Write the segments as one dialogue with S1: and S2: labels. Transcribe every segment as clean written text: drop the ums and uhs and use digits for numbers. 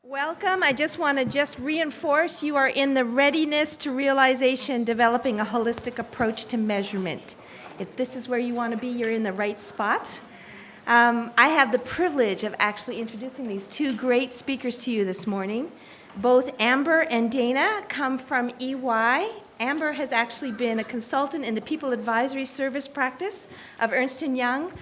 S1: Welcome. I just want to reinforce you are in the Readiness to Realization, developing a holistic approach to measurement. If this is where you want to be, you're in the right spot. I have the privilege of actually introducing these two great speakers to you this morning. Both Amber and Dana come from EY. Amber has actually been a consultant in the People Advisory Service practice of Ernst & Young,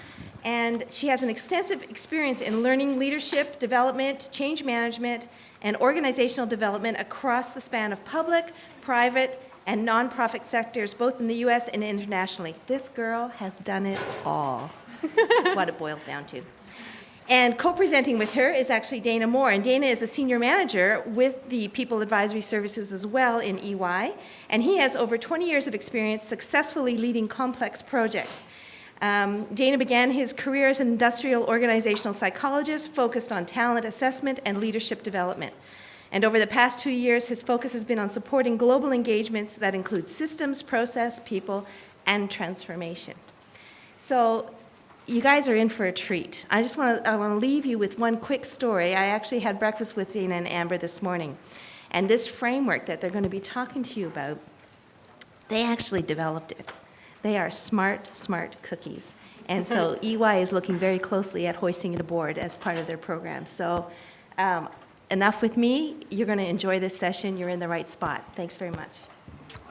S1: and she has an extensive experience in learning leadership, development, change management, and organizational development across the span of public, private, and nonprofit sectors, both in the U.S. and internationally. This girl has done it all. That's what it boils down to. And co-presenting with her is actually Dana Moore, and Dana is a senior manager with the People Advisory Services as well in EY, and he has over 20 years of experience successfully leading complex projects. Dana began his career as an industrial organizational psychologist focused on talent assessment and leadership development. And over the past 2 years, his focus has been on supporting global engagements that include systems, process, people, and transformation. So you guys are in for a treat. I want to leave you with one quick story. I actually had breakfast with Dana and Amber this morning. And this framework that they're going to be talking to you about, they actually developed it. They are smart cookies. And so EY is looking very closely at hoisting it aboard as part of their program. So enough with me. You're going to enjoy this session. You're in the right spot. Thanks very much.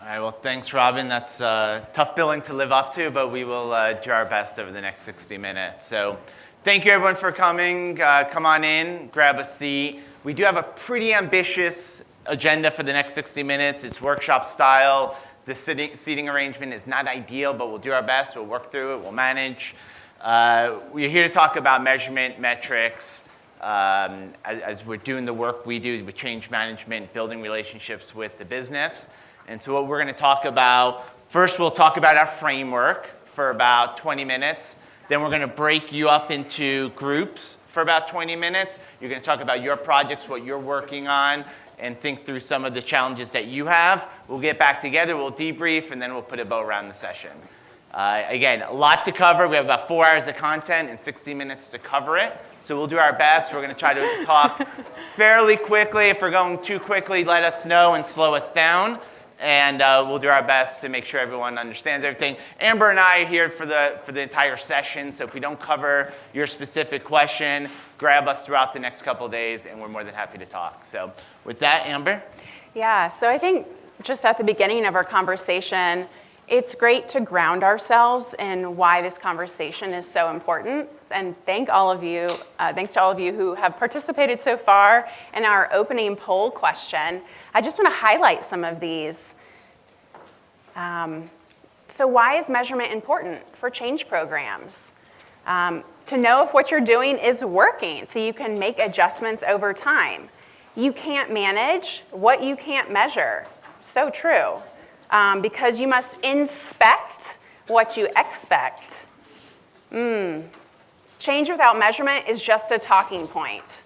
S2: All right, well, thanks, Robin. That's tough billing to live up to, but we will do our best over the next 60 minutes. So thank you, everyone, for coming. Come on in, grab a seat. We do have a pretty ambitious agenda for the next 60 minutes. It's workshop style. The seating arrangement is not ideal, but we'll do our best. We'll work through it. We'll manage. We're here to talk about measurement, metrics, as we're doing the work we do with change management, building relationships with the business. And so what we're going to talk about, first we'll talk about our framework for about 20 minutes. Then we're going to break you up into groups for about 20 minutes. You're going to talk about your projects, what you're working on, and think through some of the challenges that you have. We'll get back together, we'll debrief, and then we'll put a bow around the session. Again, a lot to cover. We have about 4 hours of content and 60 minutes to cover it. So we'll do our best. We're going to try to talk fairly quickly. If we're going too quickly, let us know and slow us down. And we'll do our best to make sure everyone understands everything. Amber and I are here for the entire session, so if we don't cover your specific question, grab us throughout the next couple of days, and we're more than happy to talk. So with that, Amber?
S3: Yeah, so I think just at the beginning of our conversation, it's great to ground ourselves in why this conversation is so important. And thanks to all of you who have participated so far in our opening poll question. I just want to highlight some of these. So why is measurement important for change programs? To know if what you're doing is working so you can make adjustments over time. You can't manage what you can't measure. So true. Because you must inspect what you expect. Change without measurement is just a talking point.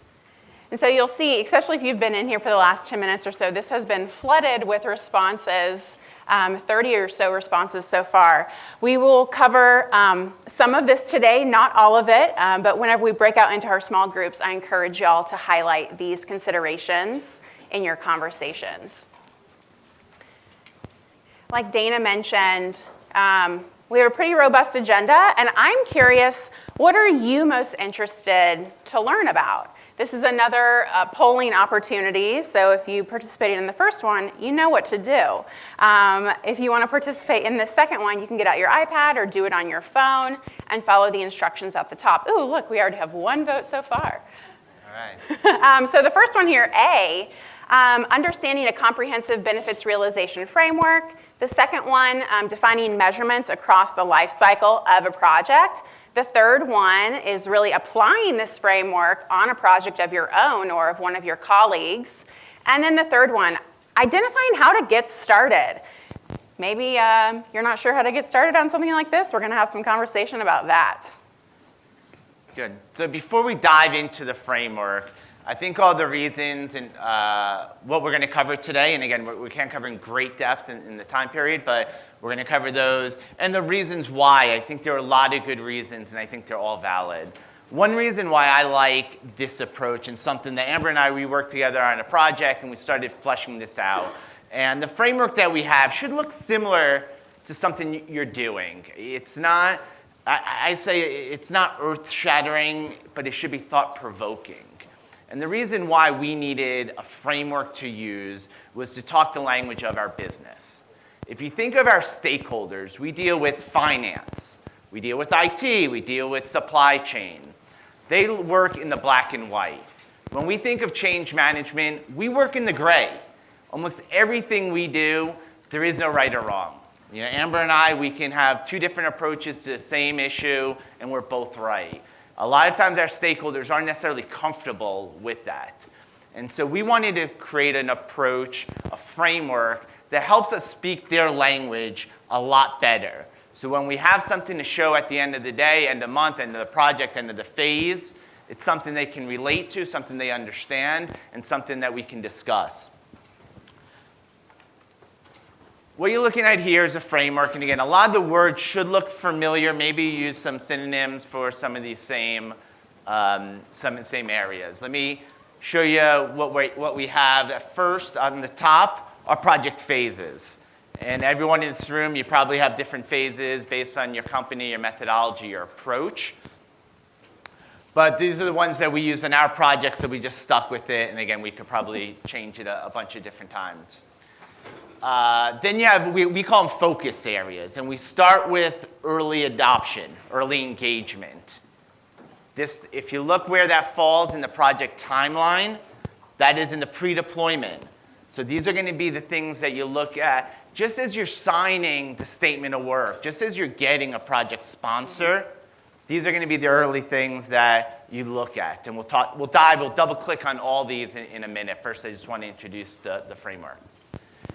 S3: And so you'll see, especially if you've been in here for the last 10 minutes or so, this has been flooded with responses, 30 or so responses so far. We will cover some of this today, not all of it, but whenever we break out into our small groups, I encourage y'all to highlight these considerations in your conversations. Like Dana mentioned, we have a pretty robust agenda, and I'm curious, what are you most interested to learn about? This is another polling opportunity, so if you participated in the first one, you know what to do. If you want to participate in the second one, you can get out your iPad or do it on your phone and follow the instructions at the top. Ooh, look, we already have 1 vote so far.
S2: All right.
S3: So the first one here, A, understanding a comprehensive benefits realization framework. The second one, defining measurements across the life cycle of a project. The third one is really applying this framework on a project of your own or of one of your colleagues. And then the third one, identifying how to get started. Maybe you're not sure how to get started on something like this. We're going to have some conversation about that.
S2: Good. So before we dive into the framework, I think all the reasons and what we're going to cover today, and again, we can't cover in great depth in the time period, but we're going to cover those. And the reasons why, I think there are a lot of good reasons, and I think they're all valid. One reason why I like this approach, and something that Amber and I, we worked together on a project and we started fleshing this out. And the framework that we have should look similar to something you're doing. It's not, I say it's not earth-shattering, but it should be thought-provoking. And the reason why we needed a framework to use was to talk the language of our business. If you think of our stakeholders, we deal with finance, we deal with IT, we deal with supply chain. They work in the black and white. When we think of change management, we work in the gray. Almost everything we do, there is no right or wrong. You know, Amber and I, we can have two different approaches to the same issue, and we're both right. A lot of times our stakeholders aren't necessarily comfortable with that. And so we wanted to create an approach, a framework that helps us speak their language a lot better. So when we have something to show at the end of the day, end of the month, end of the project, end of the phase, it's something they can relate to, something they understand, and something that we can discuss. What you're looking at here is a framework, and again, a lot of the words should look familiar. Maybe use some synonyms for some of these same areas. Let me show you what we have. At first, on the top, are project phases. And everyone in this room, you probably have different phases based on your company, your methodology, your approach. But these are the ones that we use in our project, so we just stuck with it. And again, we could probably change it a bunch of different times. Then you have, we call them focus areas. And we start with early adoption, early engagement. This, if you look where that falls in the project timeline, that is in the pre-deployment. So these are going to be the things that you look at just as you're signing the statement of work, just as you're getting a project sponsor. These are going to be the early things that you look at. And we'll double click on all these in a minute. First, I just want to introduce the framework.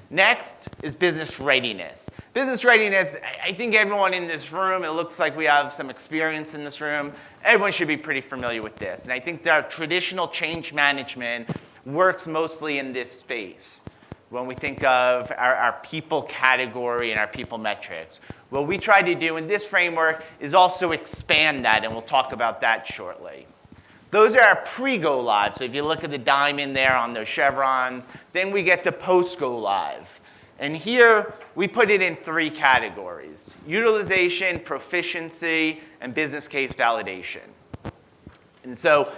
S2: Next is business readiness. Business readiness, I think everyone in this room, it looks like we have some experience in this room. Everyone should be pretty familiar with this. And I think that traditional change management works mostly in this space. When we think of our people category and our people metrics. What we try to do in this framework is also expand that, and we'll talk about that shortly. Those are our pre-go live. So if you look at the diamond there on those chevrons, then we get to post-go live. And here we put it in three categories: utilization, proficiency, and business case validation. And so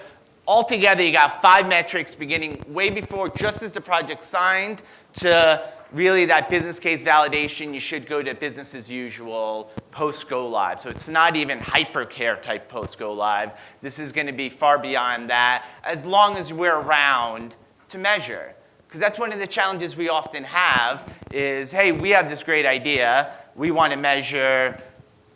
S2: altogether, you got 5 metrics beginning way before, just as the project signed, to really that business case validation. You should go to business as usual, post-go live. So it's not even hypercare type post-go live. This is going to be far beyond that, as long as we're around to measure. Because that's one of the challenges we often have is, hey, we have this great idea. We want to measure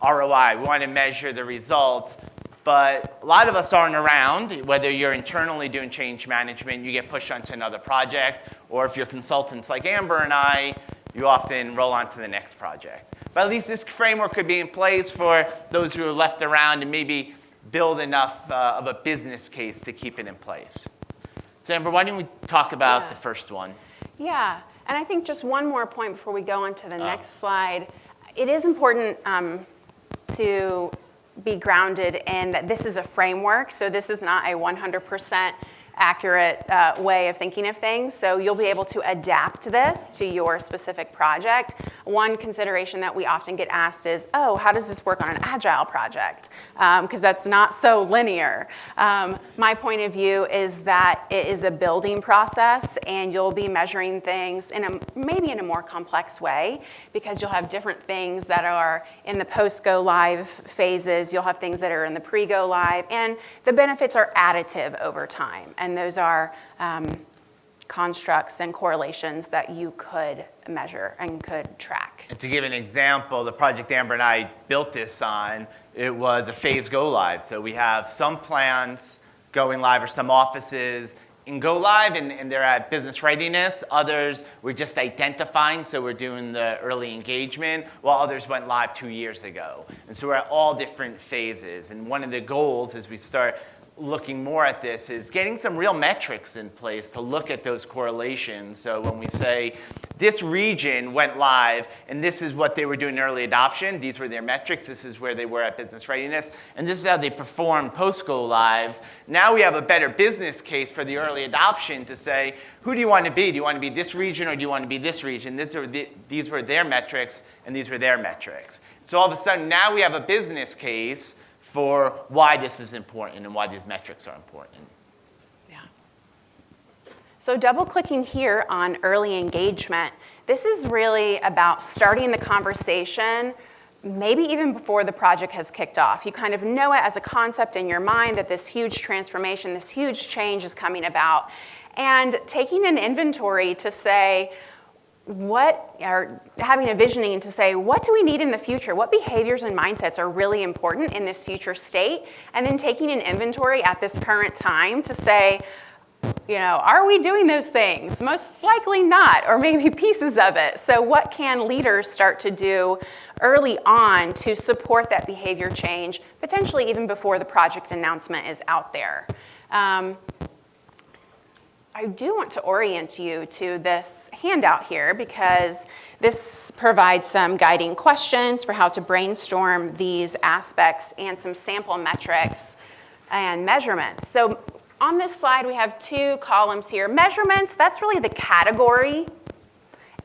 S2: ROI. We want to measure the results. But a lot of us aren't around. Whether you're internally doing change management, you get pushed onto another project, or if you're consultants like Amber and I, you often roll on to the next project. But at least this framework could be in place for those who are left around and maybe build enough of a business case to keep it in place. So Amber, why don't we talk about the first one?
S3: Yeah, and I think just one more point before we go on to the next slide. It is important to be grounded in that this is a framework, so this is not a 100% accurate way of thinking of things. So you'll be able to adapt this to your specific project. One consideration that we often get asked is, oh, how does this work on an agile project? Because that's not so linear. My point of view is that it is a building process, and you'll be measuring things maybe in a more complex way, because you'll have different things that are in the post-go live phases. You'll have things that are in the pre-go live, and the benefits are additive over time. And those are constructs and correlations that you could measure and could track.
S2: And to give an example, the project Amber and I built this on, it was a phase go live. So we have some plants going live, or some offices in go live, and they're at business readiness. Others we're just identifying, so we're doing the early engagement, while others went live 2 years ago. And so we're at all different phases. And one of the goals as we start looking more at this is getting some real metrics in place to look at those correlations. So when we say this region went live and this is what they were doing in early adoption, these were their metrics, this is where they were at business readiness, and this is how they performed post-go live. Now we have a better business case for the early adoption to say, who do you want to be? Do you want to be this region or do you want to be this region? These were their metrics and these were their metrics. So all of a sudden now we have a business case for why this is important and why these metrics are important.
S3: Yeah. So double-clicking here on early engagement, this is really about starting the conversation maybe even before the project has kicked off. You kind of know it as a concept in your mind that this huge transformation, this huge change is coming about. And taking an inventory to say, or having a visioning to say, what do we need in the future? What behaviors and mindsets are really important in this future state? And then taking an inventory at this current time to say, are we doing those things? Most likely not, or maybe pieces of it. So what can leaders start to do early on to support that behavior change, potentially even before the project announcement is out there? I do want to orient you to this handout here because this provides some guiding questions for how to brainstorm these aspects and some sample metrics and measurements. So on this slide, we have two columns here. Measurements, that's really the category.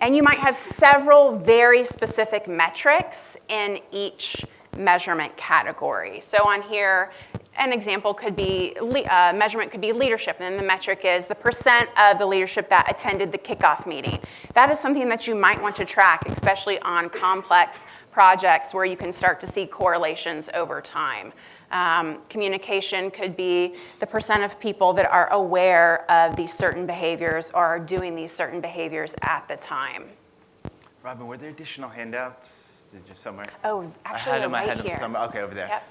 S3: And you might have several very specific metrics in each measurement category. So on here, an example could be, measurement could be leadership, and the metric is the % of the leadership that attended the kickoff meeting. That is something that you might want to track, especially on complex projects where you can start to see correlations over time. Communication could be the % of people that are aware of these certain behaviors or are doing these certain behaviors at the time.
S2: Robin, were there additional handouts? Just somewhere?
S3: Oh, actually,
S2: I had them
S3: here.
S2: somewhere. Okay, over there.
S3: Yep.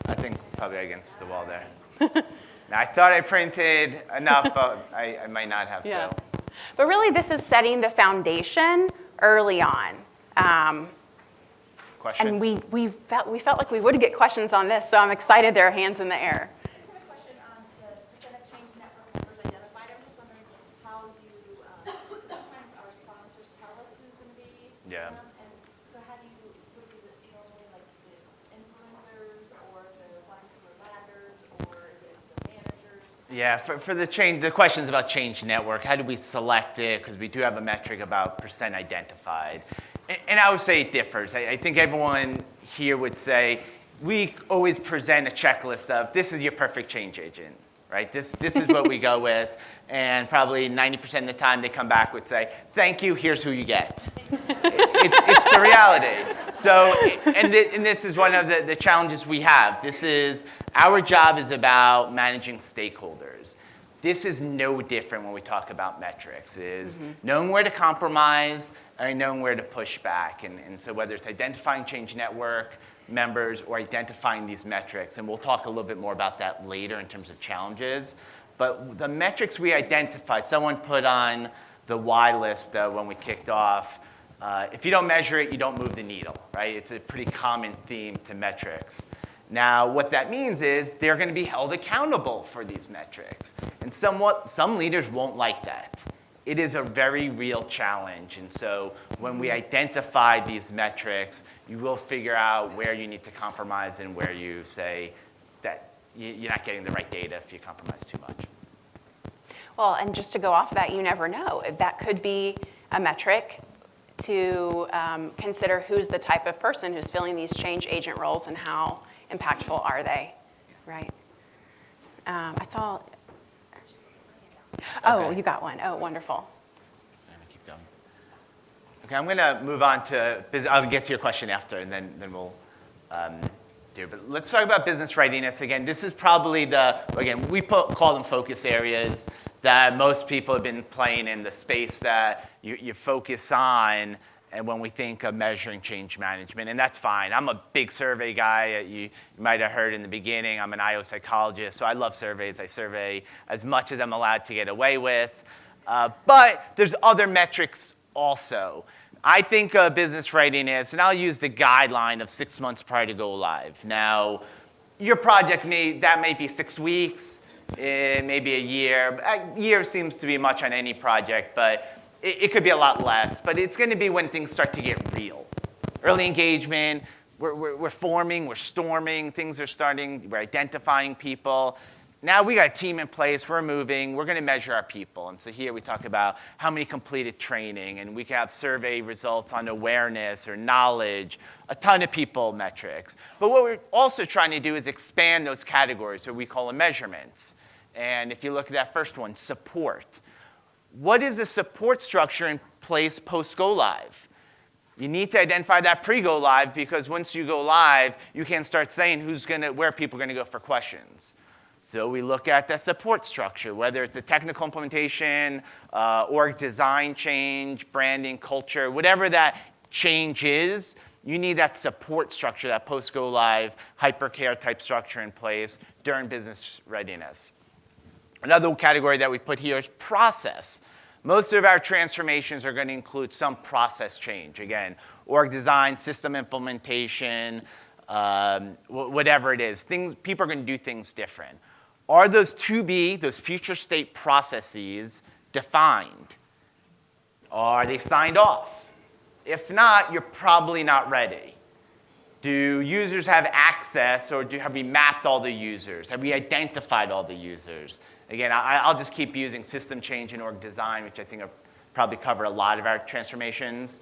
S2: I think probably against the wall there. Now, I thought I printed enough, but I might not have.
S3: Yeah.
S2: So.
S3: But really, this is setting the foundation early on.
S2: Question?
S3: And we felt like we would get questions on this, so I'm excited there are hands in the air.
S4: I just have a question on the percent of change network members identified. I'm just wondering how you, sometimes our sponsors tell us who's going to be.
S2: Yeah.
S4: And so how do you, which is it normally like the influencers or the ones who are laggards, or is it the managers?
S2: Yeah, for the change, the questions about change network, how do we select it? Because we do have a metric about % identified. And I would say it differs. I think everyone here would say, we always present a checklist of, this is your perfect change agent, right? This is what we go with. And probably 90% of the time they come back with say, thank you, here's who you get. It's the reality. So, and this is one of the challenges we have. Our job is about managing stakeholders. This is no different when we talk about metrics, is knowing where to compromise and knowing where to push back. And so whether it's identifying change network members or identifying these metrics, and we'll talk a little bit more about that later in terms of challenges, but the metrics we identify, someone put on the why list when we kicked off, if you don't measure it, you don't move the needle, right? It's a pretty common theme to metrics. Now, what that means is they're going to be held accountable for these metrics. And some leaders won't like that. It is a very real challenge. And so when we identify these metrics, you will figure out where you need to compromise and where you say that you're not getting the right data if you compromise too much.
S3: Well, and just to go off of that, you never know. That could be a metric to consider who's the type of person who's filling these change agent roles and how impactful are they, right? I saw,
S2: Okay.
S3: You got one. Oh, wonderful.
S2: I'm gonna keep going. Okay, I'm gonna move on to, I'll get to your question after, and then we'll do. But let's talk about business readiness. Again, this is probably we call them focus areas that most people have been playing in the space that you focus on. And when we think of measuring change management, and that's fine. I'm a big survey guy. You might have heard in the beginning, I'm an IO psychologist, so I love surveys. I survey as much as I'm allowed to get away with. But there's other metrics also. I think of business readiness, and I'll use the guideline of 6 months prior to go live. Now, your project may be 6 weeks, maybe a year. A year seems to be much on any project, but it could be a lot less. But it's going to be when things start to get real. Early engagement, we're forming, we're storming, things are starting, we're identifying people. Now we got a team in place, we're moving, we're going to measure our people. And so here we talk about how many completed training, and we can have survey results on awareness or knowledge, a ton of people metrics. But what we're also trying to do is expand those categories, or we call them measurements. And if you look at that first one, support. What is the support structure in place post-go live? You need to identify that pre-go live, because once you go live, you can start saying where people are going to go for questions. So we look at the support structure, whether it's a technical implementation, org design change, branding, culture, whatever that change is, you need that support structure, that post-go live hypercare type structure in place during business readiness. Another category that we put here is process. Most of our transformations are going to include some process change. Again, org design, system implementation, whatever it is. People are going to do things different. Are those to be, those future state processes, defined? Are they signed off? If not, you're probably not ready. Do users have access, or have we mapped all the users? Have we identified all the users? Again, I'll just keep using system change and org design, which I think will probably cover a lot of our transformations.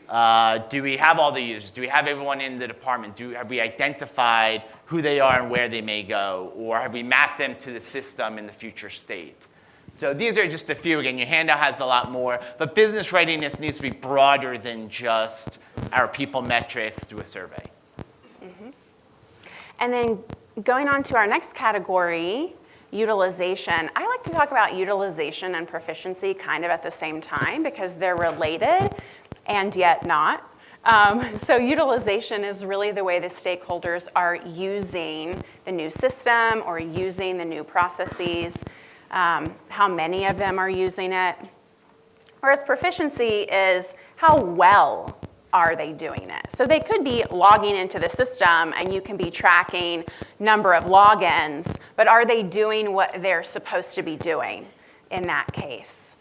S2: Do we have all the users? Do we have everyone in the department? Have we identified who they are and where they may go? Or have we mapped them to the system in the future state? So these are just a few. Again, your handout has a lot more. But business readiness needs to be broader than just our people metrics through a survey.
S3: Mm-hmm. And then going on to our next category, utilization. I like to talk about utilization and proficiency kind of at the same time, because they're related and yet not. So utilization is really the way the stakeholders are using the new system or using the new processes, how many of them are using it. Whereas proficiency is how well are they doing it. So they could be logging into the system and you can be tracking number of logins, but are they doing what they're supposed to be doing in that case?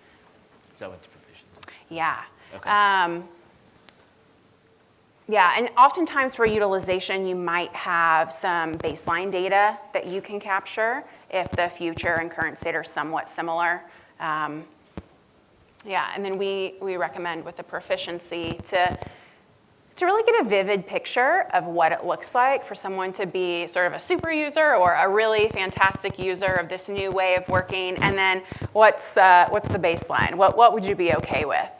S2: So it's proficiency.
S3: Yeah.
S2: Okay.
S3: Yeah, and oftentimes for utilization, you might have some baseline data that you can capture if the future and current state are somewhat similar. Yeah, and then we recommend with the proficiency to really get a vivid picture of what it looks like for someone to be sort of a super user or a really fantastic user of this new way of working, and then what's the baseline? What would you be okay with?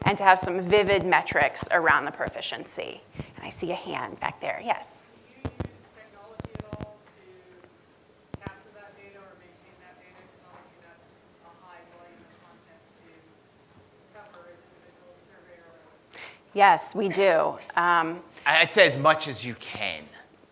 S3: And to have some vivid metrics around the proficiency. And I see a hand back there, yes?
S5: Do you use technology at all to capture that data or maintain that data? Because obviously that's a high volume of content to cover an individual survey or otherwise.
S3: Yes, we do.
S2: I'd say as much as you can,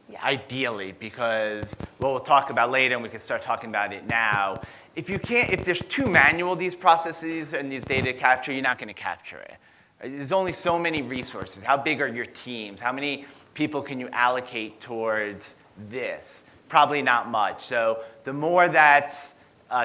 S3: Yeah.
S2: ideally, because what we'll talk about later, and we can start talking about it now, if there's too manual these processes and these data capture, you're not going to capture it. There's only so many resources. How big are your teams? How many people can you allocate towards this? Probably not much. So the more that's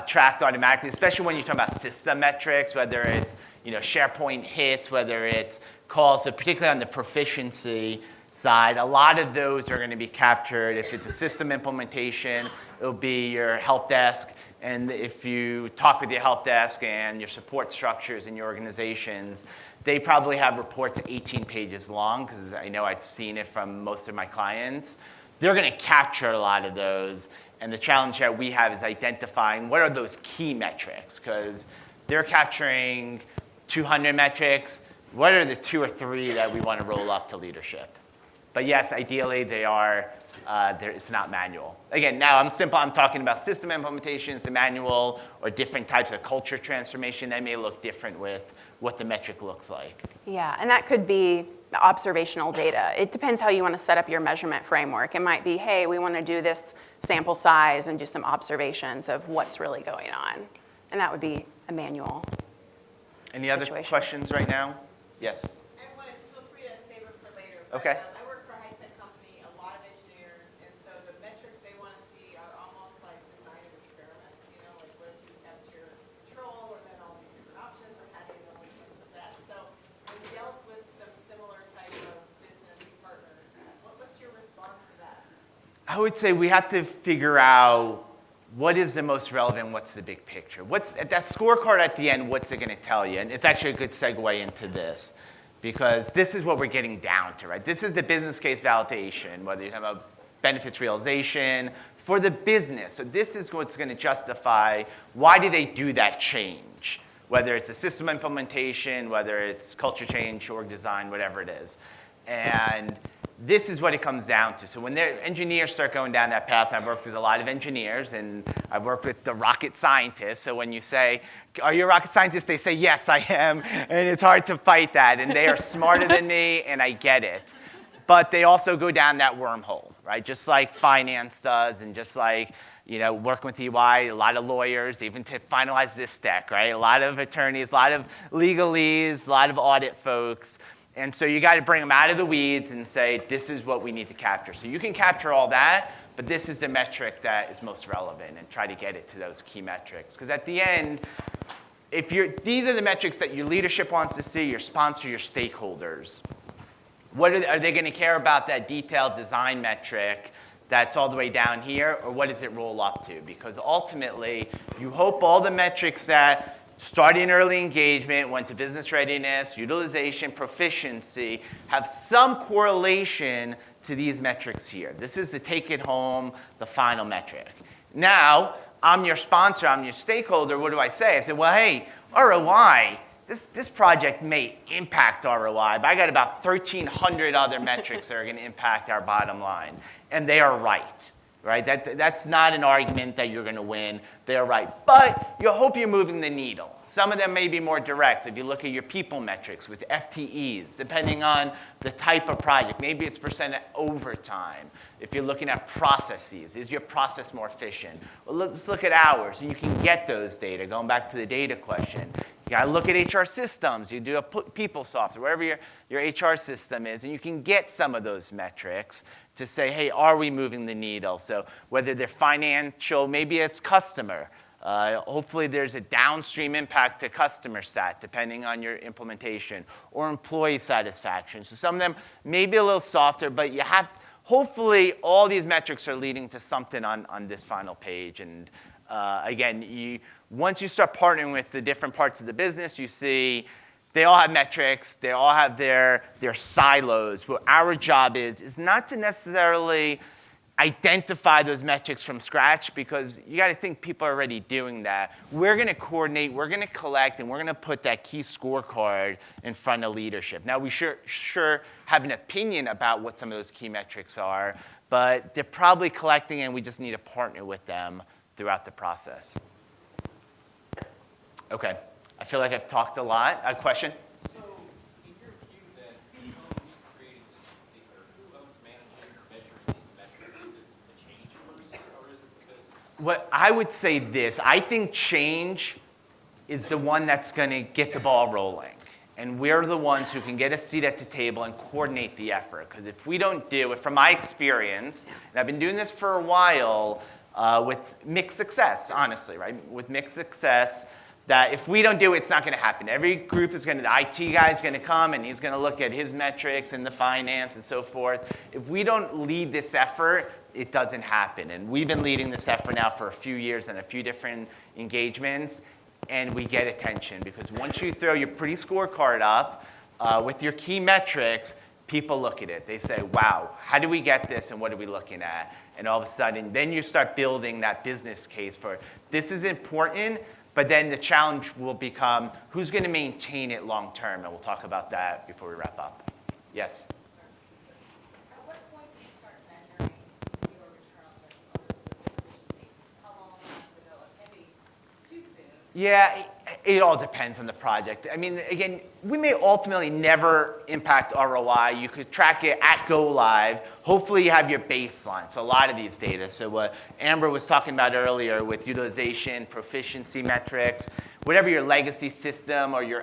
S2: tracked automatically, especially when you talk about system metrics, whether it's SharePoint hits, whether it's calls, so particularly on the proficiency side, a lot of those are going to be captured. If it's a system implementation, it'll be your help desk. And if you talk with your help desk and your support structures in your organizations, they probably have reports 18 pages long, because I know I've seen it from most of my clients. They're going to capture a lot of those. And the challenge that we have is identifying what are those key metrics, because they're capturing 200 metrics. What are the 2 or 3 that we want to roll up to leadership? But yes, ideally they are. It's not manual. Again, now I'm talking about system implementations, the manual, or different types of culture transformation that may look different with what the metric looks like.
S3: Yeah, and that could be observational data. It depends how you want to set up your measurement framework. It might be, hey, we want to do this sample size and do some observations of what's really going on. And that would be a manual.
S2: Any other questions right now? Yes.
S4: I wanted to feel free to save it for later.
S2: Okay.
S4: I work for a high-tech company, a lot of engineers, and so the metrics they
S2: I would say we have to figure out what is the most relevant, what's the big picture. What's that scorecard at the end, what's it going to tell you? And it's actually a good segue into this, because this is what we're getting down to, right? This is the business case validation, whether you have a benefits realization for the business. So this is what's going to justify why do they do that change, whether it's a system implementation, whether it's culture change, org design, whatever it is. And this is what it comes down to. So when their engineers start going down that path, I've worked with a lot of engineers, and I've worked with the rocket scientists. So when you say, are you a rocket scientist? They say, yes, I am. And it's hard to fight that. And they are smarter than me, and I get it. But they also go down that wormhole, right? Just like finance does, and just like working with EY, a lot of lawyers, even to finalize this deck, right? A lot of attorneys, a lot of legalese, a lot of audit folks. And so you got to bring them out of the weeds and say, this is what we need to capture. So you can capture all that, but this is the metric that is most relevant, and try to get it to those key metrics. Because at the end, these are the metrics that your leadership wants to see, your sponsor, your stakeholders. Are they going to care about that detailed design metric that's all the way down here, or what does it roll up to? Because ultimately, you hope all the metrics that starting early engagement, went to business readiness, utilization, proficiency, have some correlation to these metrics here. This is the take it home, the final metric. Now, I'm your sponsor, I'm your stakeholder, what do I say? I say, well, hey, ROI, this project may impact ROI, but I got about 1,300 other metrics that are going to impact our bottom line. And they are right. Right? That's not an argument that you're going to win. They're right. But you hope you're moving the needle. Some of them may be more direct. So if you look at your people metrics with FTEs, depending on the type of project, maybe it's percent overtime. If you're looking at processes, is your process more efficient? Well, let's look at hours, and you can get those data. Going back to the data question, you got to look at HR systems. You do a people software, wherever your HR system is, and you can get some of those metrics to say, hey, are we moving the needle? So whether they're financial, maybe it's customer. Hopefully there's a downstream impact to customer sat, depending on your implementation, or employee satisfaction. So some of them may be a little softer, but you have, hopefully all these metrics are leading to something on this final page. And again, once you start partnering with the different parts of the business, you see they all have metrics. They all have their silos. What our job is not to necessarily identify those metrics from scratch, because you got to think people are already doing that. We're going to coordinate, we're going to collect, and we're going to put that key scorecard in front of leadership. Now, we sure have an opinion about what some of those key metrics are, but they're probably collecting, and we just need to partner with them throughout the process. Okay. I feel like I've talked a lot. A question?
S6: So, in your view, then, who owns creating this, or who owns managing or measuring these metrics? Is it the change person, or is it because?
S2: What I would say this: I think change is the one that's going to get the ball rolling, and we're the ones who can get a seat at the table and coordinate the effort. Because if we don't do it, from my experience, and I've been doing this for a while with mixed success, honestly, right? With mixed success. That if we don't do it, it's not going to happen. Every group is going to, the IT guy is going to come, and he's going to look at his metrics and the finance and so forth. If we don't lead this effort, it doesn't happen. And we've been leading this effort now for a few years and a few different engagements, and we get attention. Because once you throw your pretty scorecard up with your key metrics, people look at it. They say, wow, how do we get this, and what are we looking at? And all of a sudden, then you start building that business case for, this is important. But then the challenge will become, who's going to maintain it long term? And we'll talk about that before we wrap up. Yes?
S4: At what point do you start measuring your return on efficiency? How long to go? It can be too soon.
S2: Yeah, it all depends on the project. I mean, again, we may ultimately never impact ROI. You could track it at go live. Hopefully you have your baseline. So a lot of these data. So what Amber was talking about earlier with utilization, proficiency metrics, whatever your legacy system or your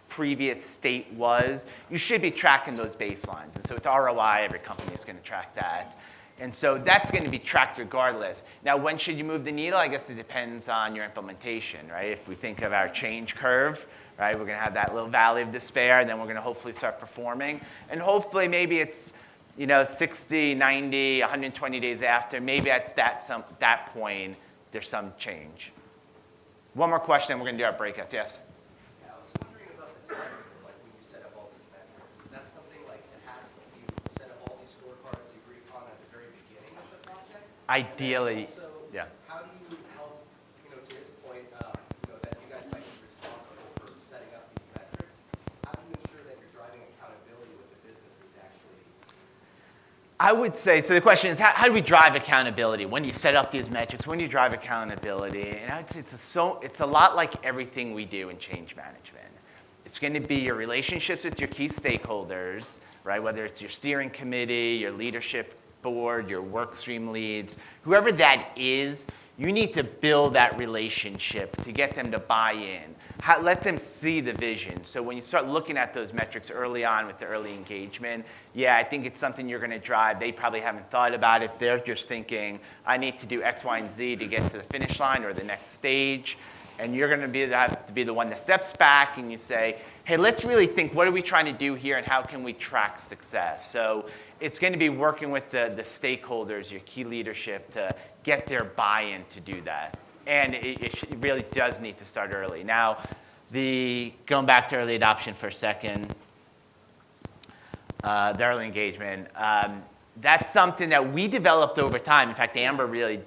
S2: previous state was, you should be tracking those baselines. And so with ROI, every company is going to track that. And so that's going to be tracked regardless. Now, when should you move the needle? I guess it depends on your implementation, right? If we think of our change curve, right, we're going to have that little valley of despair, and then we're going to hopefully start performing. And hopefully maybe it's 60, 90, 120 days after, maybe at that point, there's some change. One more question, and we're going to do our breakouts. Yes?
S7: Yeah, I was wondering about the timing, like when you set up all these metrics. Is that something like it has to be set up all these scorecards you agree upon at the very beginning of the project?
S2: Ideally,
S7: Also,
S2: yeah.
S7: how do you help, to his point, that you guys might be responsible for setting up these metrics? How do you ensure that you're driving accountability with the businesses actually?
S2: I would say, so the question is, how do we drive accountability? When you set up these metrics, when do you drive accountability? And I would say it's a lot like everything we do in change management. It's going to be your relationships with your key stakeholders, right? Whether it's your steering committee, your leadership board, your work stream leads, whoever that is, you need to build that relationship to get them to buy in. Let them see the vision. So when you start looking at those metrics early on with the early engagement, yeah, I think it's something you're going to drive. They probably haven't thought about it. They're just thinking, I need to do X, Y, and Z to get to the finish line or the next stage. And you're going to have to be the one that steps back and you say, hey, let's really think, what are we trying to do here and how can we track success? So it's going to be working with the stakeholders, your key leadership, to get their buy-in to do that. And it really does need to start early. Now, going back to early adoption for a second, the early engagement, that's something that we developed over time. In fact, Amber really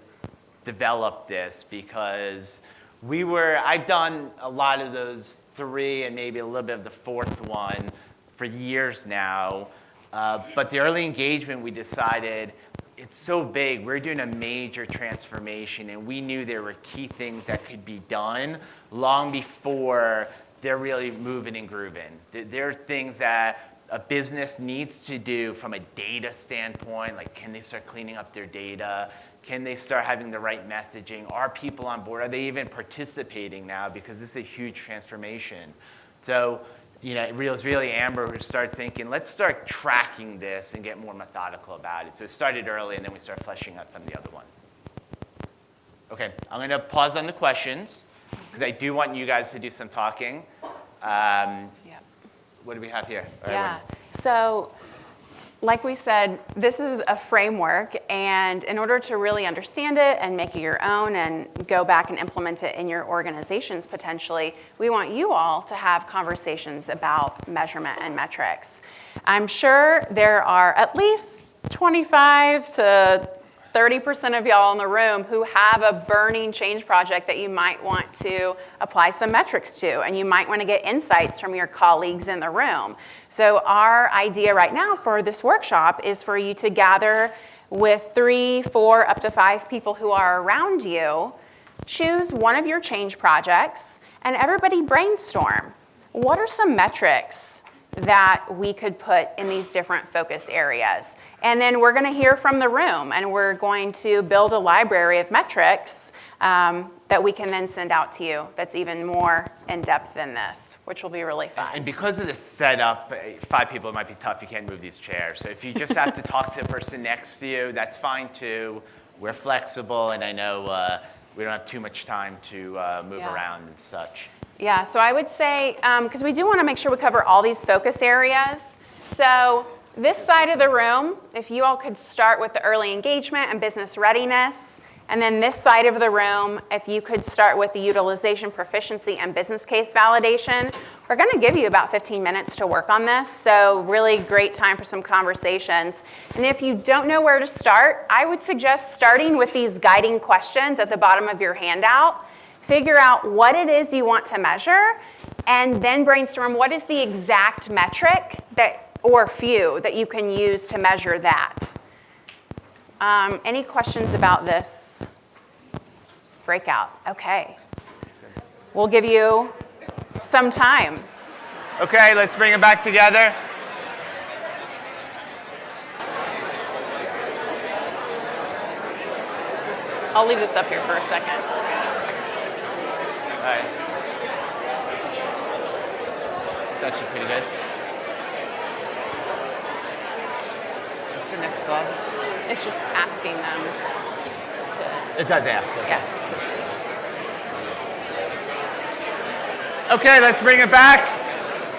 S2: developed this because I've done a lot of those 3 and maybe a little bit of the 4th one for years now. But the early engagement, we decided, it's so big. We're doing a major transformation, and we knew there were key things that could be done long before they're really moving and grooving. There are things that a business needs to do from a data standpoint, like can they start cleaning up their data? Can they start having the right messaging? Are people on board? Are they even participating now? Because this is a huge transformation. So, it was really Amber who started thinking, let's start tracking this and get more methodical about it. So it started early, and then we started fleshing out some of the other ones. Okay, I'm going to pause on the questions, because I do want you guys to do some talking. What do we have here?
S3: Yeah, so like we said, this is a framework, and in order to really understand it and make it your own and go back and implement it in your organizations potentially, we want you all to have conversations about measurement and metrics. I'm sure there are at least 25 to 30% of y'all in the room who have a burning change project that you might want to apply some metrics to, and you might want to get insights from your colleagues in the room. So our idea right now for this workshop is for you to gather with 3, 4, up to 5 people who are around you, choose one of your change projects, and everybody brainstorm. What are some metrics that we could put in these different focus areas? And then we're going to hear from the room, and we're going to build a library of metrics that we can then send out to you that's even more in-depth than this, which will be really fun.
S2: And because of the setup, 5 people, it might be tough. You can't move these chairs. So if you just have to talk to the person next to you, that's fine too. We're flexible, and I know we don't have too much time to move around and such.
S3: Yeah, so I would say, because we do want to make sure we cover all these focus areas. So this side of the room, if you all could start with the early engagement and business readiness, and then this side of the room, if you could start with the utilization proficiency and business case validation. We're going to give you about 15 minutes to work on this, so really great time for some conversations. And if you don't know where to start, I would suggest starting with these guiding questions at the bottom of your handout. Figure out what it is you want to measure, and then brainstorm what is the exact metric or few that you can use to measure that. Any questions about this breakout? Okay. We'll give you some time.
S2: Okay, let's bring it back together.
S3: I'll leave this up here for a second.
S2: All right. It's actually pretty good. What's the next slide?
S3: It's just asking them.
S2: It does ask. Okay.
S3: Yeah.
S2: Okay, let's bring it back.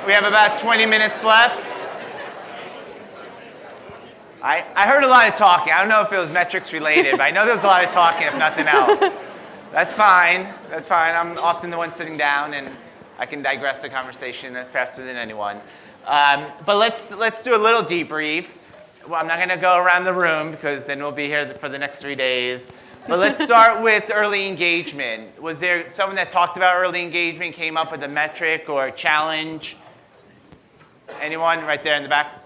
S2: We have about 20 minutes left. I heard a lot of talking. I don't know if it was metrics related, but I know there was a lot of talking, if nothing else. That's fine. That's fine. I'm often the one sitting down, and I can digress the conversation faster than anyone. But let's do a little debrief. Well, I'm not going to go around the room because then we'll be here for the next 3 days. But let's start with early engagement. Was there someone that talked about early engagement, came up with a metric or a challenge? Anyone right there in the back?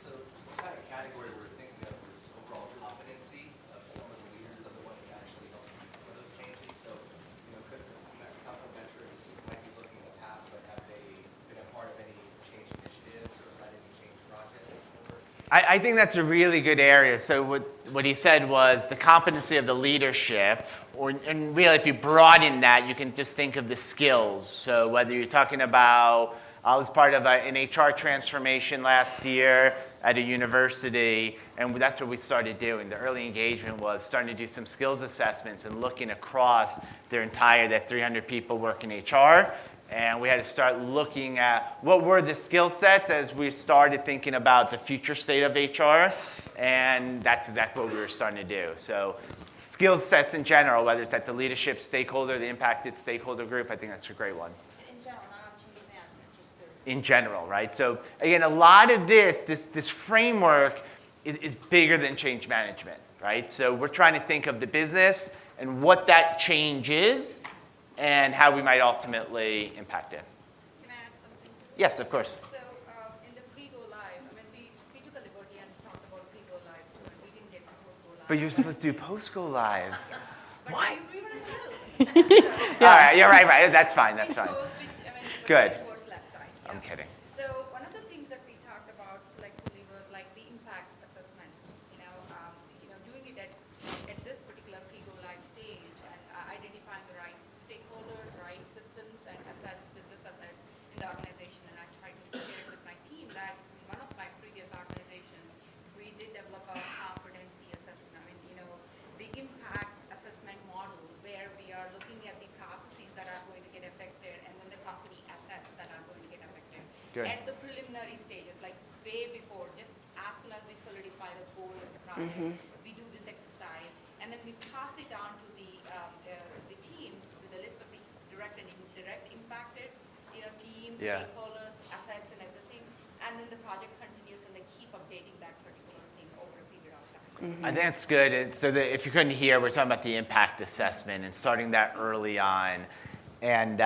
S7: So the kind of category we're thinking of is overall competency of some of the leaders are the ones that actually help some of those changes. So, could a couple of metrics might be looking in the past, but have they been a part of any change initiatives or led any change projects before?
S2: I think that's a really good area. So what he said was the competency of the leadership, and really if you broaden that, you can just think of the skills. So whether you're talking about, I was part of an HR transformation last year at a university, and that's what we started doing. The early engagement was starting to do some skills assessments and looking across that 300 people work in HR. And we had to start looking at what were the skill sets as we started thinking about the future state of HR. And that's exactly what we were starting to do. So skill sets in general, whether it's at the leadership stakeholder, the impacted stakeholder group, I think that's a great one.
S4: In general, not on change management, just the.
S2: In general, right? So again, a lot of this framework is bigger than change management, right? So we're trying to think of the business and what that change is and how we might ultimately impact it.
S4: Can I add something?
S2: Yes, of course.
S4: So in the pre-go live, I mean, we took a liberty and talked about pre-go live, but we didn't get to post-go live.
S2: But you're supposed to do post-go live.
S4: But
S2: What?
S4: we were in the middle.
S2: All right, you're right. That's fine, that's fine.
S4: Post, which, I mean, we
S2: Good.
S4: went towards left side.
S2: I'm kidding.
S4: So one of the things that we talked about collectively was like the impact assessment. Doing it at this particular pre-go live stage and identifying the right stakeholders, right systems and assets, business assets in the organization. And I tried to share it with my team that in one of my previous organizations, we did develop a competency assessment. I mean, the impact assessment model where we are looking at the processes that are going to get affected and then the company assets that are going to get affected.
S2: Good.
S4: At the preliminary stages, like way before, just as soon as we solidify the goal of the project, we do this exercise, and then we pass it on to the teams with a list of the direct and indirect impacted, teams,
S2: Yeah.
S4: stakeholders, assets, and everything, and then the project continues, and they keep updating that particular thing over a period of time.
S2: I think that's good. So if you couldn't hear, we're talking about the impact assessment and starting that early on. And,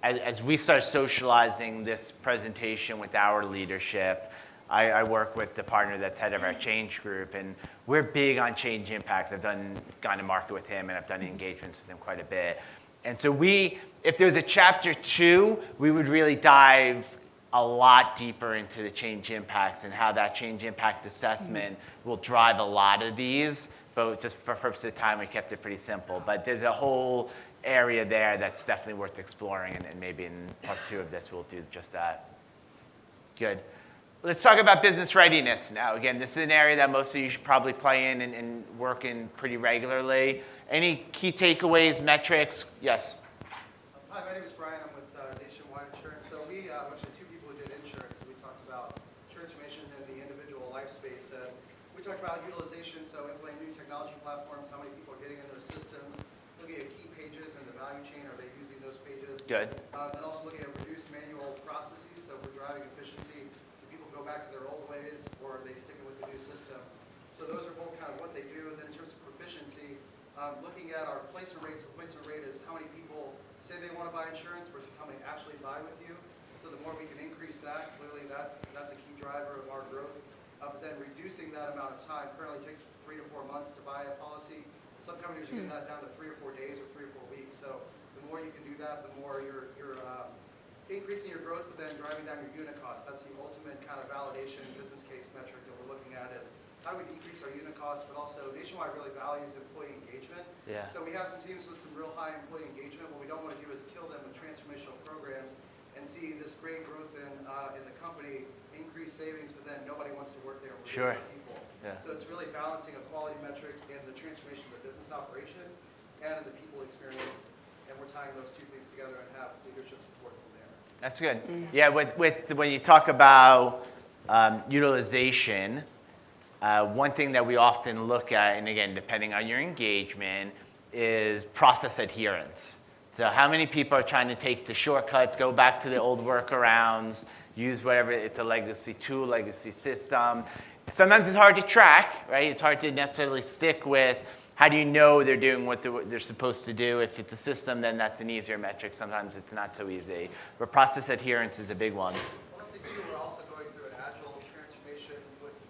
S2: as we start socializing this presentation with our leadership, I work with the partner that's head of our change group, and we're big on change impacts. I've gone to market with him, and I've done engagements with him quite a bit. And so if there's a chapter 2, we would really dive a lot deeper into the change impacts and how that change impact assessment will drive a lot of these. But just for purposes of time, we kept it pretty simple. But there's a whole area there that's definitely worth exploring, and maybe in part 2 of this, we'll do just that. Good. Let's talk about business readiness now. Again, this is an area that most of you should probably play in and work in pretty regularly. Any key takeaways, metrics? Yes?
S8: Hi, my name is Brian. I'm with Nationwide Insurance. So we, actually 2 people who did insurance, and we talked about transformation in the individual life space. We talked about utilization, so implementing new technology platforms, how many people are getting in those systems, looking at key pages in the value chain, are they using those pages?
S2: Good.
S8: And also looking at reduced manual processes, so if we're driving efficiency, do people go back to their old ways, or are they sticking with the new system? So those are both kind of what they do. And then in terms of proficiency, looking at our placement rates, the placement rate is how many people say they want to buy insurance versus how many actually buy with you. So the more we can increase that, clearly that's a key driver of our growth. But then reducing that amount of time, currently it takes 3 to 4 months to buy a policy. Some companies are getting that down to 3 or 4 days or 3 or 4 weeks. So the more you can do that, the more you're increasing your growth, but then driving down your unit costs. That's the ultimate kind of validation business case metric that we're looking at is how do we decrease our unit costs, but also Nationwide really values employee engagement.
S2: Yeah.
S8: So we have some teams with some real high employee engagement. What we don't want to do is kill them with transformational programs and see this great growth in the company, increased savings, but then nobody wants to work there. We're
S2: Sure.
S8: losing people.
S2: Yeah.
S8: So it's really balancing a quality metric in the transformation of the business operation and in the people experience, and we're tying those 2 things together and have leadership support from there.
S2: That's good. Yeah, with when you talk about utilization, One thing that we often look at, and again, depending on your engagement, is process adherence. So how many people are trying to take the shortcuts, go back to the old workarounds, use whatever, it's a legacy tool, legacy system. Sometimes it's hard to track, right? It's hard to necessarily stick with how do you know they're doing what they're supposed to do. If it's a system, then that's an easier metric. Sometimes it's not so easy. But process adherence is a big one.
S8: Honestly, too, we're also going through an agile transformation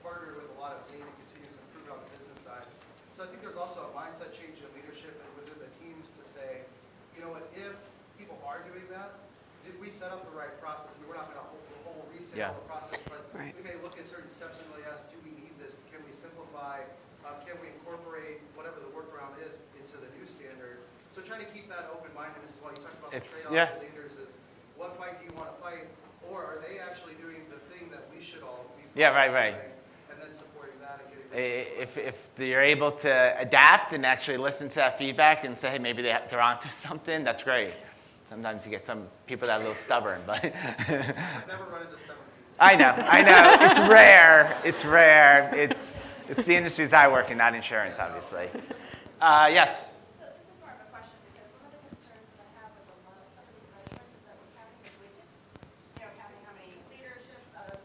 S8: partnered with a lot of lean and continuous improvement on the business side. So I think there's also a mindset change in leadership and within the teams to say, you know what, if people are doing that, did we set up the right process? I mean, we're not going to whole reset
S2: Yeah.
S8: the process, but
S3: Right.
S8: we may look at certain steps and really ask, do we need this? Can we simplify? Can we incorporate whatever the workaround is into the new standard? So trying to keep that open-mindedness as well. You talked about the trade-offs
S2: yeah.
S8: of leaders is what fight do you want to fight? Or are they actually doing the thing that we should all be
S2: Yeah, right.
S8: doing, and then supporting that and getting
S2: If you're able to adapt and actually listen to that feedback and say, hey, maybe they're onto something, that's great. Sometimes you get some people that are a little stubborn, but
S8: I've never run into stubborn people.
S2: I know. It's rare. It's rare. It's the industries I work in, not insurance, obviously. Yes.
S4: So this is more of a question because one of the concerns that I have with some of these measurements is that we're counting the widgets, counting how many leaders attend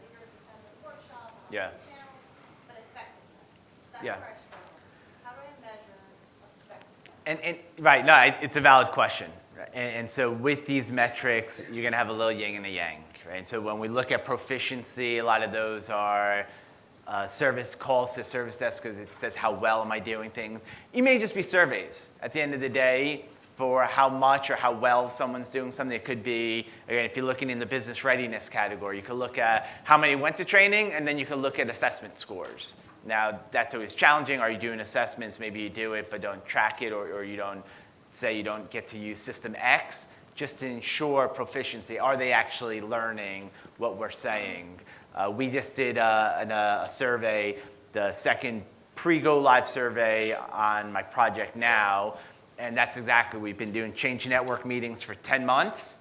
S4: the workshop, how
S2: Yeah.
S4: many channels, but effectiveness. That's
S2: Yeah.
S4: where I struggle. How do I measure effectiveness?
S2: And right, no, it's a valid question. Right? And so with these metrics, you're going to have a little yin and a yang. Right? And so when we look at proficiency, a lot of those are service calls to service desk because it says how well am I doing things. It may just be surveys. At the end of the day, for how much or how well someone's doing something, it could be, again, if you're looking in the business readiness category, you could look at how many went to training, and then you can look at assessment scores. Now, that's always challenging. Are you doing assessments? Maybe you do it, but don't track it, or you don't say you don't get to use system X, just to ensure proficiency. Are they actually learning what we're saying? We just did a survey, the second pre-go live survey on my project now, and that's exactly, we've been doing change network meetings for 10 months,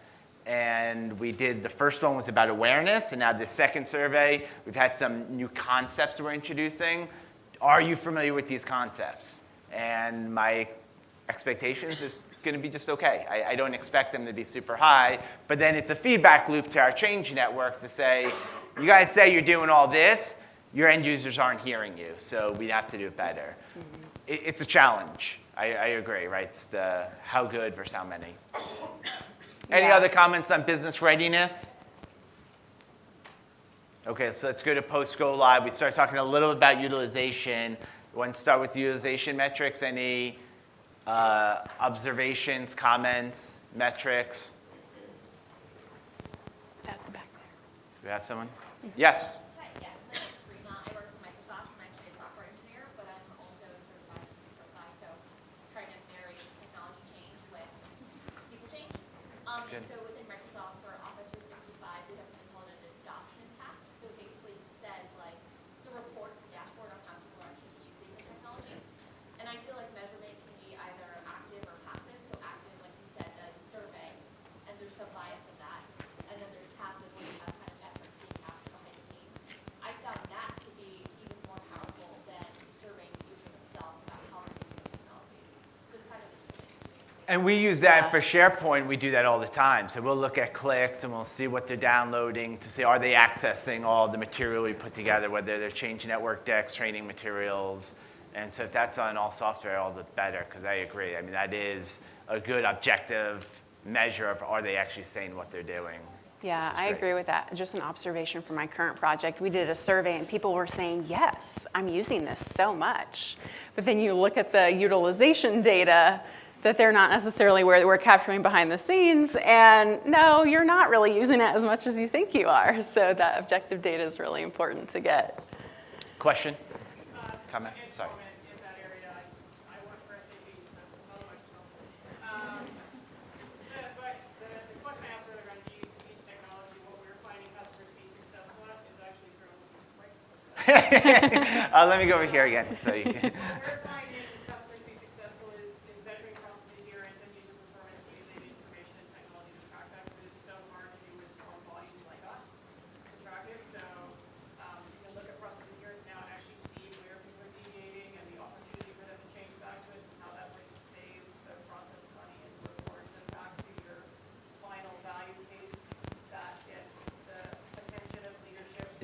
S2: and we did, the first one was about awareness, and now the second survey, we've had some new concepts we're introducing. Are you familiar with these concepts? And my expectations is going to be just okay. I don't expect them to be super high, but then it's a feedback loop to our change network to say, you guys say you're doing all this, your end users aren't hearing you, so we have to do it better. Mm-hmm. It's a challenge. I agree, right? It's the how good versus how many. Any other comments on business readiness? Okay, so let's go to post-go live. We start talking a little bit about utilization. We want to start with utilization metrics. Any observations, comments, metrics?
S3: At the back there.
S2: Do we have someone? Yes.
S9: Hi, yes, my name is Rima. I work for Microsoft. I'm actually a software engineer, but I'm also certified in PeopleSci, so trying to marry technology change with people change.
S2: Good.
S9: And so within Microsoft for Office 365, we have something called an adoption path. So it basically says like, it's a report, it's a dashboard on how people are actually using the technology. And I feel like measurement can be either active or passive. So active, like you said, does survey, and there's some bias of that. And then there's passive, where you have kind of efforts being happening behind the scenes. I found that to be even more powerful than surveying the user themselves about how they're using the technology. So it's kind of interesting.
S2: And we use that for SharePoint. We do that all the time. So we'll look at clicks and we'll see what they're downloading to see are they accessing all the material we put together, whether they're change network decks, training materials. And so if that's on all software, all the better, because I agree. I mean, that is a good objective measure of are they actually saying what they're doing.
S3: Yeah,
S2: which is
S3: I
S2: great.
S3: agree with that. Just an observation from my current project. We did a survey and people were saying, yes, I'm using this so much. But then you look at the utilization data that they're not necessarily where we're capturing behind the scenes, and no, you're not really using it as much as you think you are. So that objective data is really important to get.
S2: Question? Comment?
S5: And
S2: Sorry.
S5: comment in that area. I work for SAP, so I know Microsoft. But the question I asked earlier on use technology, what we're finding customers be successful at is actually sort of
S2: Let me go over here again. So you can.
S5: what we're finding customers be successful is measuring process adherence and user performance using information and technology to track that, because it's so hard to do with small bodies like us to track it. So you can look at process adherence now and actually see when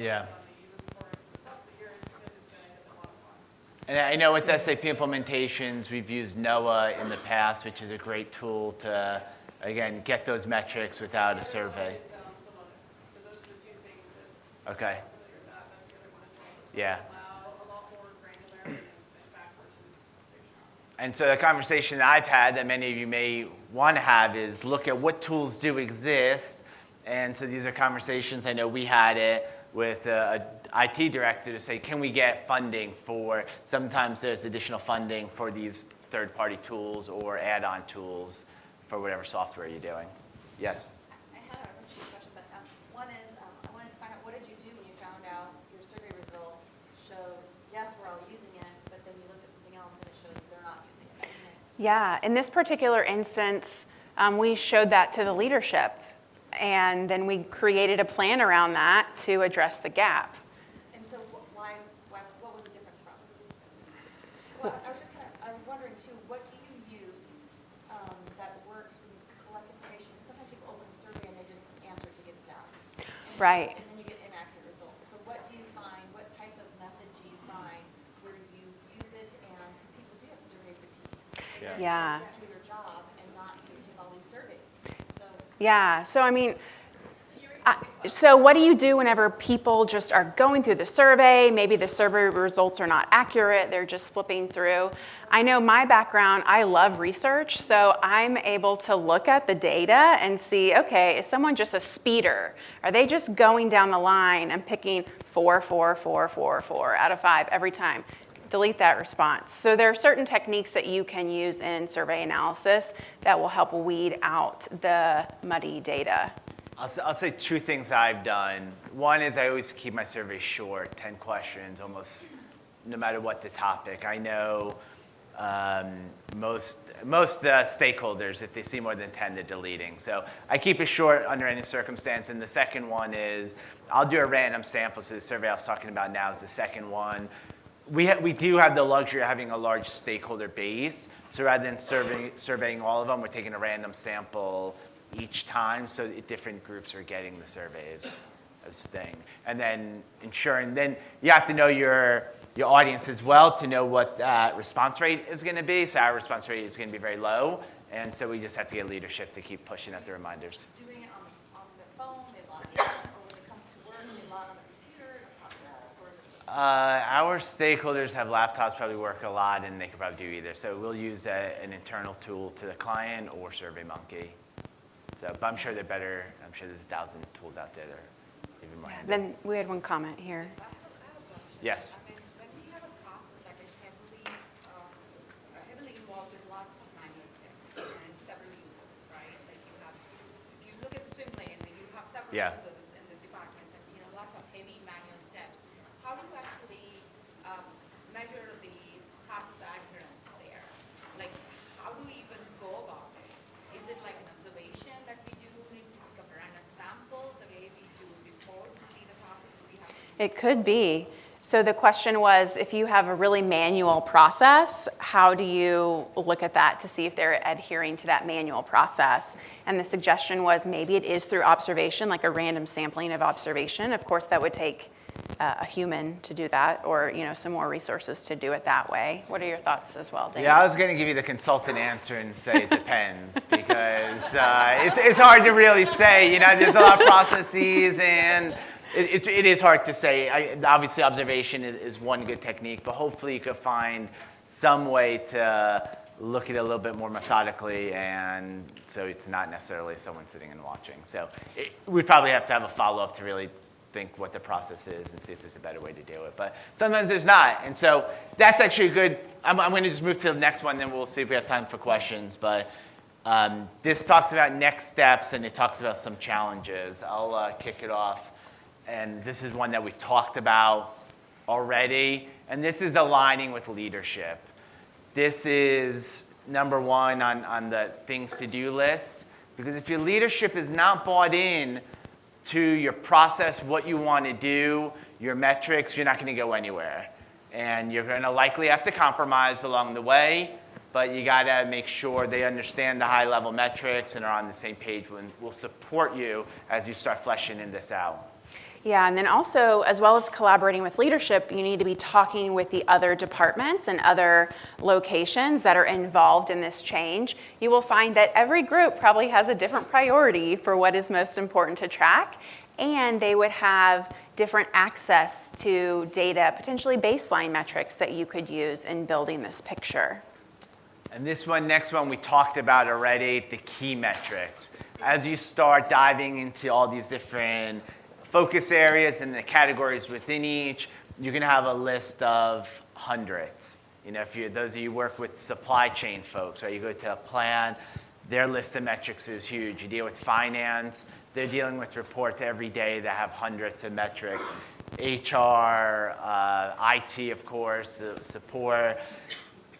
S2: Yeah.
S5: on the user reports, but most of the year is going to hit the bottom line.
S2: And I know with SAP implementations, we've used NOAA in the past, which is a great tool to, again, get those metrics without a survey.
S5: It's Solonis. So those are the two things that
S2: Okay.
S5: I'm familiar with that. That's the other one as well.
S2: Yeah.
S5: Allow a lot more granularity and fact versus fiction.
S2: And so the conversation that I've had that many of you may want to have is look at what tools do exist. And so these are conversations, I know we had it with a IT director to say, can we get funding for, sometimes there's additional funding for these third-party tools or add-on tools for whatever software you're doing. Yes?
S10: I had a few questions, but one is, I wanted to find out, what did you do when you found out your survey results showed, yes, we're all using it, but then you looked at something else and it showed they're not using it?
S3: Yeah, in this particular instance, we showed that to the leadership, and then we created a plan around that to address the gap.
S10: And so what was the difference from? Well, I was wondering too, what do you use that works when you collect information? Because sometimes people open a survey and they just answer to get it down.
S3: Right.
S10: And then you get inaccurate results. So what do you find, what type of method do you find where you use it, and because people do have survey fatigue.
S3: Yeah.
S10: They do their job and not to take all these surveys. So
S3: Yeah, so I mean, so what do you do whenever people just are going through the survey? Maybe the survey results are not accurate, they're just flipping through. I know my background, I love research, so I'm able to look at the data and see, okay, is someone just a speeder? Are they just going down the line and picking 4, 4, 4, 4, 4 out of 5 every time? Delete that response. So there are certain techniques that you can use in survey analysis that will help weed out the muddy data.
S2: I'll say two things I've done. One is I always keep my surveys short, 10 questions, almost no matter what the topic. I know most stakeholders, if they see more than 10, they're deleting. So I keep it short under any circumstance. And the second one is I'll do a random sample. So the survey I was talking about now is the second one. We do have the luxury of having a large stakeholder base. So rather than surveying all of them, we're taking a random sample each time, so different groups are getting the surveys as thing. And then ensuring, then you have to know your audience as well to know what that response rate is going to be. So our response rate is going to be very low, and so we just have to get leadership to keep pushing out the reminders.
S10: doing it on their phone, they log in, or when they come to work, they log on the computer, and pop that, or is it
S2: Our stakeholders have laptops, probably work a lot, and they could probably do either. So we'll use an internal tool to the client or SurveyMonkey. So, but I'm sure they're better. I'm sure there's 1,000 tools out there that are even more handy.
S3: Then we had one comment here.
S4: I have a question.
S2: Yes.
S4: I mean, when we have a process that is heavily involved with lots of manual steps and several users, right? Like if you look at the swim lane, then you have several users in the departments and lots of heavy manual steps. How do you actually measure the process adherence there? Like, how do we even go about it? Is it like an observation that we do, need to pick up a random sample, the way we do before to see the process? Do we have to
S3: It could be. So the question was, if you have a really manual process, how do you look at that to see if they're adhering to that manual process? And the suggestion was maybe it is through observation, like a random sampling of observation. Of course, that would take a human to do that, or some more resources to do it that way. What are your thoughts as well, Dave?
S2: Yeah, I was going to give you the consultant answer and say it depends because it's hard to really say. There's a lot of processes and it is hard to say. Obviously, observation is one good technique, but hopefully you could find some way to look at it a little bit more methodically, and so it's not necessarily someone sitting and watching. So we'd probably have to have a follow-up to really think what the process is and see if there's a better way to do it. But sometimes there's not. And so that's actually a good, I'm going to just move to the next one, then we'll see if we have time for questions. But this talks about next steps, and it talks about some challenges. I'll kick it off. And this is one that we've talked about already. And this is aligning with leadership. This is number one on the things to do list. Because if your leadership is not bought in to your process, what you want to do, your metrics, you're not going to go anywhere. And you're going to likely have to compromise along the way, but you got to make sure they understand the high-level metrics and are on the same page. We'll support you as you start fleshing this out.
S3: Yeah, and then also, as well as collaborating with leadership, you need to be talking with the other departments and other locations that are involved in this change. You will find that every group probably has a different priority for what is most important to track, and they would have different access to data, potentially baseline metrics that you could use in building this picture.
S2: And this one, next one, we talked about already, the key metrics. As you start diving into all these different focus areas and the categories within each, you're going to have a list of hundreds. You know, those of you who work with supply chain folks, or you go to a plan, their list of metrics is huge. You deal with finance, they're dealing with reports every day that have hundreds of metrics. HR, IT, of course, support.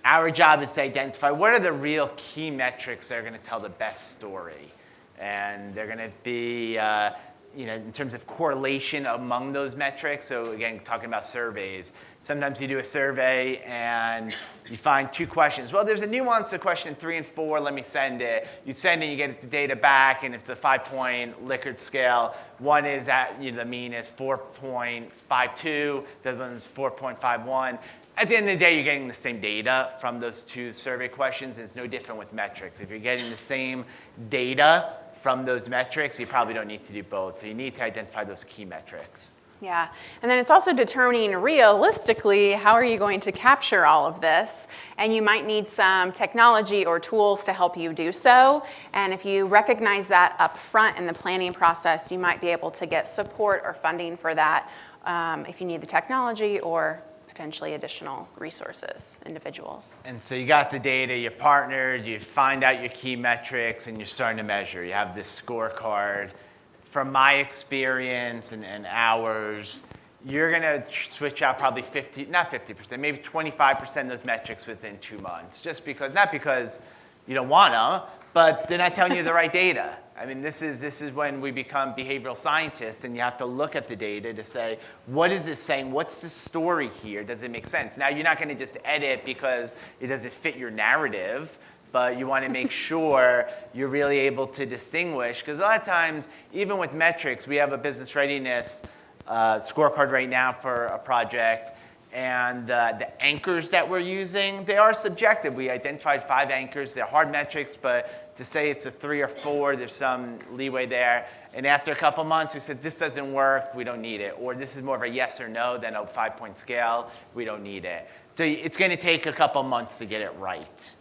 S2: Our job is to identify what are the real key metrics that are going to tell the best story. And they're going to be, in terms of correlation among those metrics. So again, talking about surveys. Sometimes you do a survey and you find 2 questions. Well, there's a nuance to question 3 and 4. Let me send it. You send it, you get the data back, and it's a 5-point Likert scale. One is that the mean is 4.52. The other one is 4.51. At the end of the day, you're getting the same data from those 2 survey questions, and it's no different with metrics. If you're getting the same data from those metrics, you probably don't need to do both. So you need to identify those key metrics.
S3: Yeah, and then it's also determining realistically how are you going to capture all of this, and you might need some technology or tools to help you do so. And if you recognize that up front in the planning process, you might be able to get support or funding for that if you need the technology or potentially additional resources, individuals.
S2: And so you got the data, you partnered, you find out your key metrics, and you're starting to measure. You have this scorecard. From my experience and ours, you're going to switch out probably 50%, maybe 25% of those metrics within 2 months. Just because, not because you don't want to, but they're not telling you the right data. I mean, this is when we become behavioral scientists, and you have to look at the data to say, what is this saying? What's the story here? Does it make sense? Now, you're not going to just edit because it doesn't fit your narrative, but you want to make sure you're really able to distinguish. Because a lot of times, even with metrics, we have a business readiness scorecard right now for a project, and the anchors that we're using, they are subjective. We identified 5 anchors. They're hard metrics, but to say it's a 3 or 4, there's some leeway there. And after a couple months, we said, this doesn't work, we don't need it. Or this is more of a yes or no than a 5-point scale, we don't need it. So it's going to take a couple months to get it right.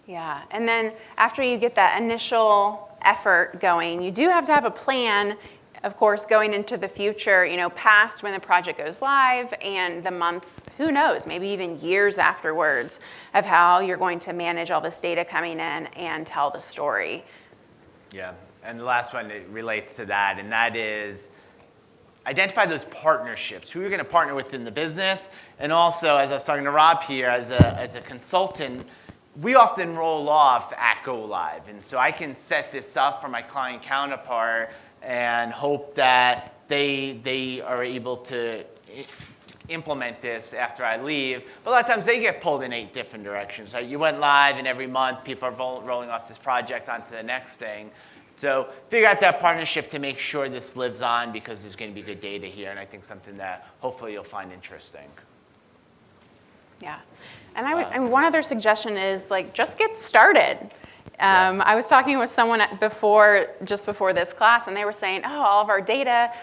S3: Yeah, and then after you get that initial effort going, you do have to have a plan, of course, going into the future, past when the project goes live and the months, who knows, maybe even years afterwards, of how you're going to manage all this data coming in and tell the story.
S2: Yeah, and the last one that relates to that, and that is identify those partnerships, who you're going to partner with in the business. And also, as I was talking to Rob here, as a consultant, we often roll off at go live. And so I can set this up for my client counterpart and hope that they are able to implement this after I leave. But a lot of times they get pulled in 8 different directions. Right? You went live, and every month people are rolling off this project onto the next thing. So figure out that partnership to make sure this lives on, because there's going to be good data here, and I think something that hopefully you'll find interesting.
S3: Yeah, and one other suggestion is just get started. I was talking with someone just before this class, and they were saying,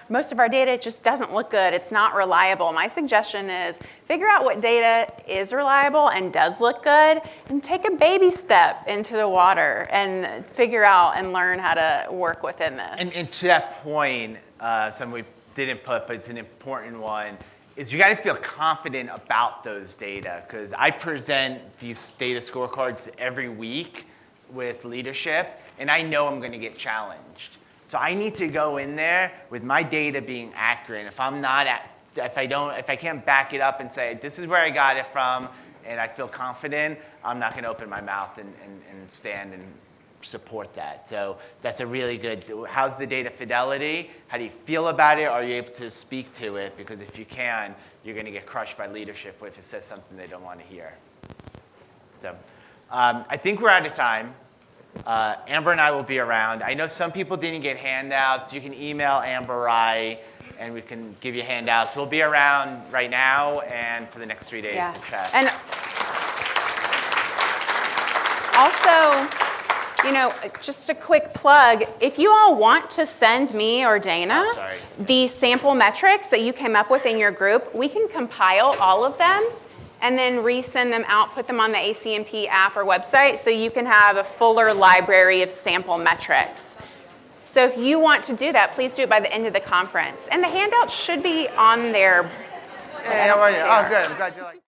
S3: most of our data just doesn't look good. It's not reliable. My suggestion is figure out what data is reliable and does look good, and take a baby step into the water and figure out and learn how to work within this.
S2: And to that point, something we didn't put, but it's an important one, is you got to feel confident about those data. Because I present these data scorecards every week with leadership, and I know I'm going to get challenged. So I need to go in there with my data being accurate. If I can't back it up and say, this is where I got it from, and I feel confident, I'm not going to open my mouth and stand and support that. So that's a really good, how's the data fidelity? How do you feel about it? Are you able to speak to it? Because if you can, you're going to get crushed by leadership if it says something they don't want to hear. So I think we're out of time. Amber and I will be around. I know some people didn't get handouts. You can email Amber or I, and we can give you handouts. We'll be around right now and for the next 3 days
S3: Yeah.
S2: to chat.
S3: And also, you know, just a quick plug, if you all want to send me or Dana
S2: Oh, sorry.
S3: the sample metrics that you came up with in your group, we can compile all of them and then resend them out, put them on the ACMP app or website so you can have a fuller library of sample metrics. So if you want to do that, please do it by the end of the conference. And the handouts should be on there.
S2: Hey, how are you? Oh, good. I'm glad you like it.